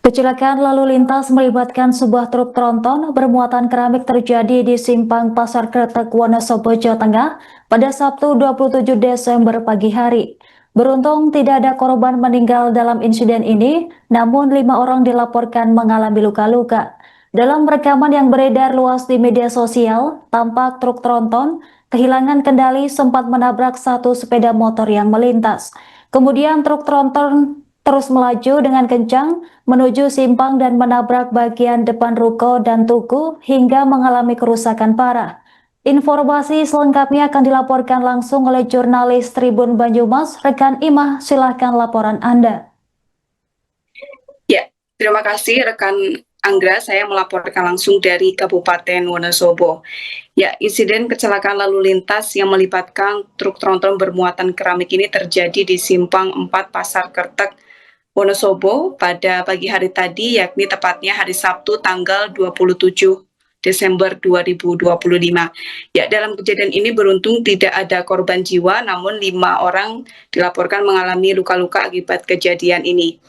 Kecelakaan lalu lintas melibatkan sebuah truk tronton bermuatan keramik terjadi di simpang Pasar Kretek Wonosobo, Jawa Tengah pada Sabtu 27 Desember pagi hari. Beruntung tidak ada korban meninggal dalam insiden ini, namun 5 orang dilaporkan mengalami luka-luka. Dalam rekaman yang beredar luas di media sosial, tampak truk tronton kehilangan kendali sempat menabrak satu sepeda motor yang melintas. Kemudian truk tronton terus melaju dengan kencang menuju simpang dan menabrak bagian depan ruko dan tuku hingga mengalami kerusakan parah. Informasi selengkapnya akan dilaporkan langsung oleh jurnalis Tribun Banyumas, rekan Imah. Silahkan laporan Anda. Ya, terima kasih rekan Anggra. Saya melaporkan langsung dari Kabupaten Wonosobo. Ya, insiden kecelakaan lalu lintas yang melibatkan truk tronton bermuatan keramik ini terjadi di Simpang 4 Pasar Kretek Wonosobo pada pagi hari tadi, yakni tepatnya hari Sabtu tanggal 27 Desember 2025. Ya, dalam kejadian ini beruntung tidak ada korban jiwa, namun 5 orang dilaporkan mengalami luka-luka akibat kejadian ini.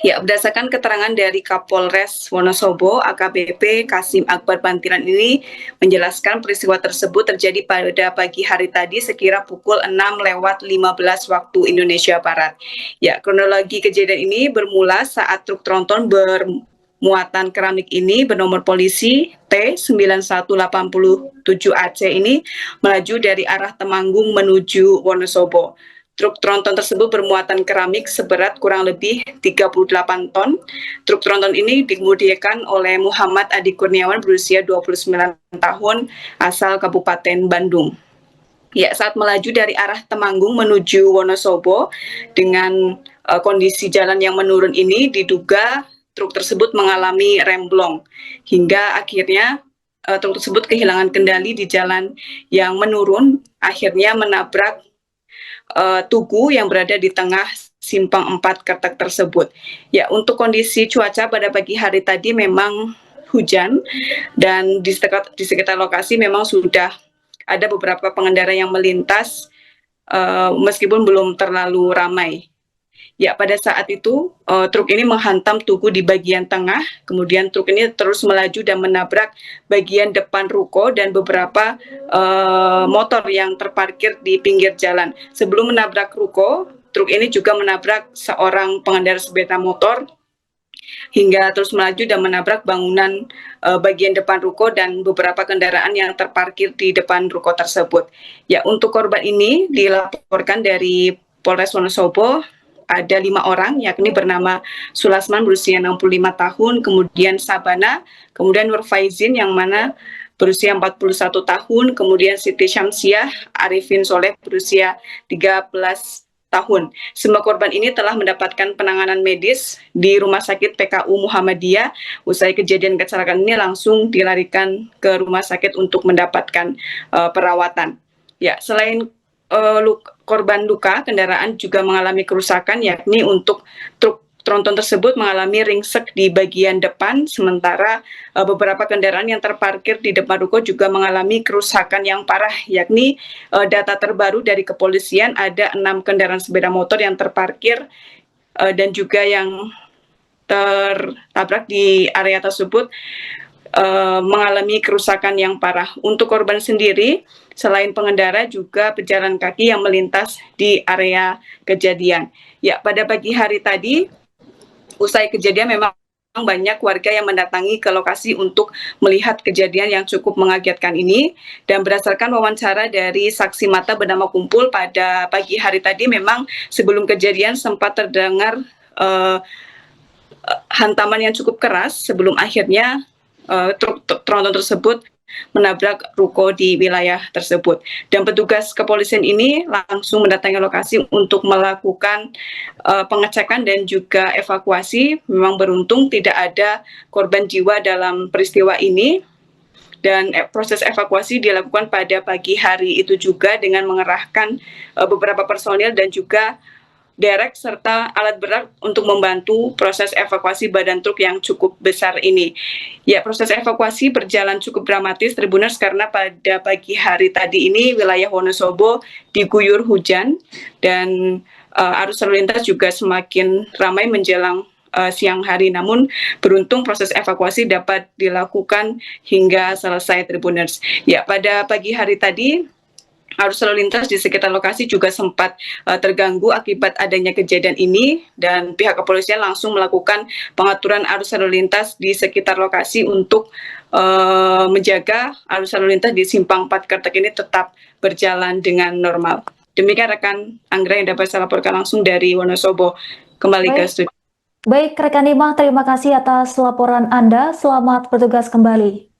Ya, berdasarkan keterangan dari Kapolres Wonosobo, AKBP Kasim Akbar Bantiran ini menjelaskan peristiwa tersebut terjadi pada pagi hari tadi sekira pukul 6:15 waktu Indonesia Barat. Ya, kronologi kejadian ini bermula saat truk tronton bermuatan keramik ini bernomor polisi T9187AC ini melaju dari arah Temanggung menuju Wonosobo. Truk tronton tersebut bermuatan keramik seberat kurang lebih 38 ton. Truk tronton ini dikemudikan oleh Muhammad Adi Kurniawan berusia 29 tahun asal Kabupaten Bandung. Ya, saat melaju dari arah Temanggung menuju Wonosobo dengan kondisi jalan yang menurun ini diduga truk tersebut mengalami remblong hingga akhirnya truk tersebut kehilangan kendali di jalan yang menurun, akhirnya menabrak tugu yang berada di tengah simpang 4 Kretek tersebut. Ya, untuk kondisi cuaca pada pagi hari tadi memang hujan dan di sekitar lokasi memang sudah ada beberapa pengendara yang melintas meskipun belum terlalu ramai. Ya, pada saat itu truk ini menghantam tugu di bagian tengah, kemudian truk ini terus melaju dan menabrak bagian depan ruko dan beberapa motor yang terparkir di pinggir jalan. Sebelum menabrak ruko, truk ini juga menabrak seorang pengendara sepeda motor hingga terus melaju dan menabrak bangunan bagian depan ruko dan beberapa kendaraan yang terparkir di depan ruko tersebut. Ya, untuk korban ini dilaporkan dari Polres Wonosobo ada 5 orang, yakni bernama Sulasman berusia 65 tahun, kemudian Sabana, kemudian Nurfaizin yang mana berusia 41 tahun, kemudian Siti Syamsiah, Arifin Soleh berusia 13 tahun. Semua korban ini telah mendapatkan penanganan medis di Rumah Sakit PKU Muhammadiyah. Usai kejadian kecelakaan ini langsung dilarikan ke rumah sakit untuk mendapatkan perawatan. Ya, selain korban luka, kendaraan juga mengalami kerusakan, yakni untuk truk tronton tersebut mengalami ringsek di bagian depan, sementara beberapa kendaraan yang terparkir di depan ruko juga mengalami kerusakan yang parah, yakni data terbaru dari kepolisian ada 6 kendaraan sepeda motor yang terparkir dan juga yang tertabrak di area tersebut mengalami kerusakan yang parah. Untuk korban sendiri, selain pengendara juga pejalan kaki yang melintas di area kejadian. Ya, pada pagi hari tadi, usai kejadian memang banyak warga yang mendatangi ke lokasi untuk melihat kejadian yang cukup mengagetkan ini. Dan berdasarkan wawancara dari saksi mata bernama Kumpul pada pagi hari tadi, memang sebelum kejadian sempat terdengar hantaman yang cukup keras sebelum akhirnya truk tronton tersebut menabrak ruko di wilayah tersebut. Dan petugas kepolisian ini langsung mendatangi lokasi untuk melakukan pengecekan dan juga evakuasi. Memang beruntung tidak ada korban jiwa dalam peristiwa ini. Dan proses evakuasi dilakukan pada pagi hari itu juga dengan mengerahkan beberapa personil dan juga derek serta alat berat untuk membantu proses evakuasi badan truk yang cukup besar ini. Ya, proses evakuasi berjalan cukup dramatis, Tribuners, karena pada pagi hari tadi ini wilayah Wonosobo diguyur hujan dan arus lalu lintas juga semakin ramai menjelang siang hari. Namun beruntung proses evakuasi dapat dilakukan hingga selesai Tribuners. Ya, pada pagi hari tadi arus lalu lintas di sekitar lokasi juga sempat terganggu akibat adanya kejadian ini, dan pihak kepolisian langsung melakukan pengaturan arus lalu lintas di sekitar lokasi untuk menjaga arus lalu lintas di Simpang 4 Kertek ini tetap berjalan dengan normal. Demikian rekan Anggra yang dapat saya laporkan langsung dari Wonosobo. Kembali ke studio. Baik, rekan Imah, terima kasih atas laporan Anda. Selamat bertugas kembali.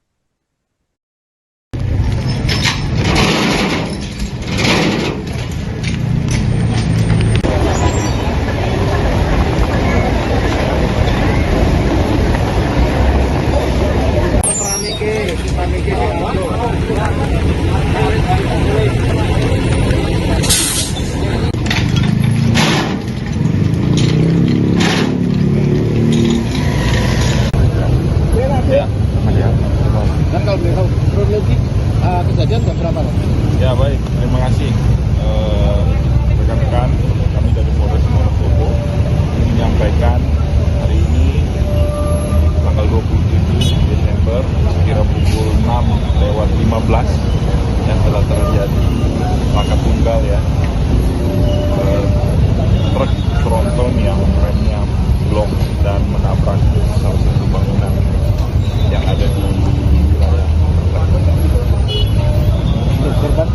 Dan kalau boleh tahu kronologi kejadian jam berapa? Ya baik, terima kasih rekan-rekan kami dari Polres Wonosobo menyampaikan hari ini tanggal 27 Desember sekira pukul 6:15 yang telah terjadi laka tunggal ya, truk tronton yang remnya blok dan menabrak salah satu bangunan yang ada di wilayah Korban?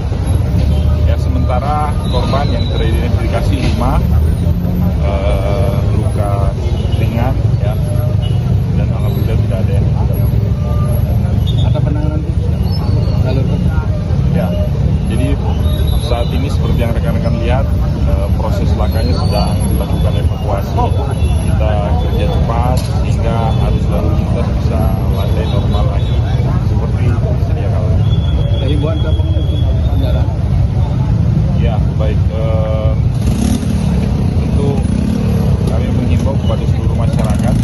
ya. Sementara korban yang teridentifikasi 5 luka ringan ya, dan alhamdulillah tidak ada yang meninggal. Ada penanganan jalur Ya, jadi saat ini seperti yang rekan-rekan lihat, proses lakanya sedang dilakukan evakuasi. Kita kerja cepat sehingga arus lalu lintas bisa landai normal lagi seperti sedia kala. himbauan ke pengemudi kendaraan. Ya, baik. Tentu kami menghimbau kepada seluruh masyarakat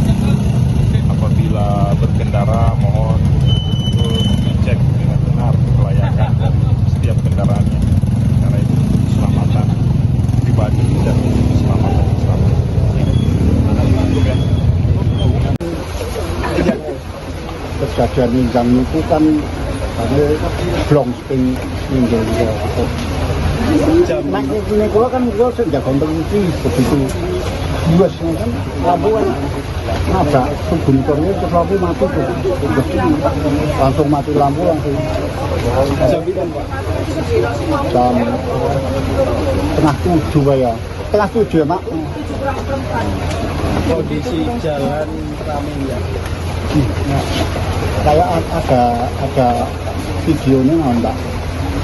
apabila berkendara mohon untuk dicek dengan benar kelayakan dari setiap kendaraannya, karena itu keselamatan pribadi dan keselamatan bersama. Cukup ya. Kejadian minjam itu kan ada blong sping minjam itu. Nah, ini gua kan gua sejak kontribusi begitu. Luas kan lampu kan nabrak subunitornya terus lampu mati tuh. Langsung mati lampu langsung. Jam setengah 7 ya. Setengah 7 ya, Mak. Kondisi jalan ramai ya. Nah, kayak ada videonya nggak?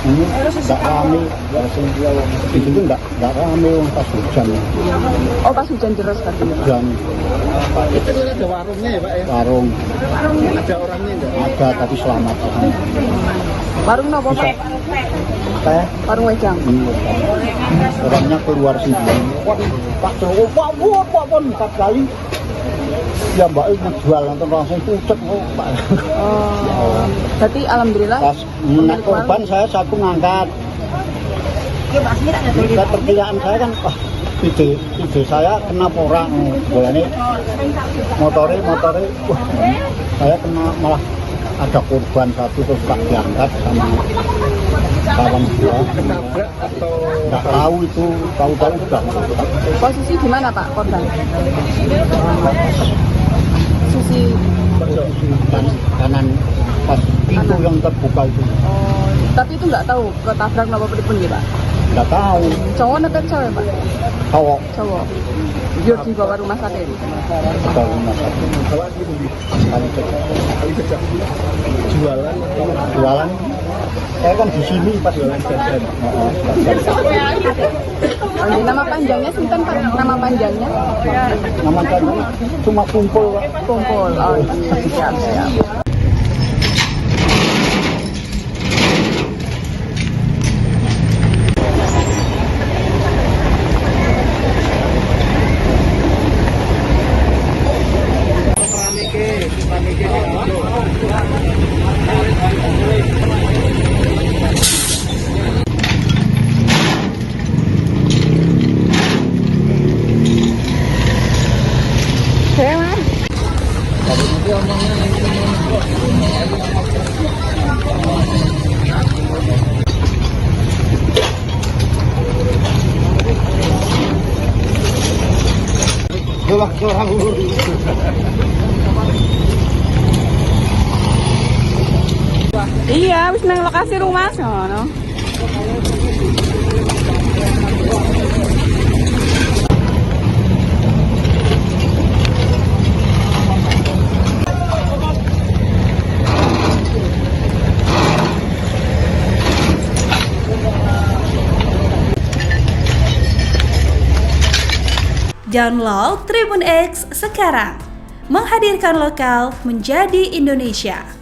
Ini nggak rame, di situ nggak rame pas hujan. Oh, pas hujan deras katanya. Hujan. Itu ada warungnya ya, Pak ya? Warung. Ada orangnya enggak? Ada tapi selamat. Warung apa, Pak? Kayak Warung wedang. orangnya keluar sini. Pak Jowo, Pak, 4 kali. Ya Mbak itu jual nonton langsung pucet Pak. Oh, berarti alhamdulillah. Pas menak korban saya satu ngangkat. Perkiraan saya kan, wah ide saya kena orang. Boleh motornya, wah saya kena malah ada korban satu terus tak diangkat sama kawan gua. Ketabrak atau nggak tahu itu, tahu-tahu sudah. posisi di mana Pak korban? Sisi kanan pas pintu yang terbuka itu. oh, tapi itu nggak tahu ketabrak apa pripun ya, Pak? Nggak tahu. Cowok atau cewek, Pak? Cowok Cowok. Dia dibawa rumah sakit. ke rumah sakit. Jualan. Saya kan di sini pas jualan jajan. Nama panjangnya sinten, Pak? Nama panjangnya? Nama panjangnya cuma kumpul, Pak. Kumpul. Oh, siap. Iya, habis nang lokasi rumah sono. Download Tribun X sekarang, menghadirkan lokal menjadi Indonesia.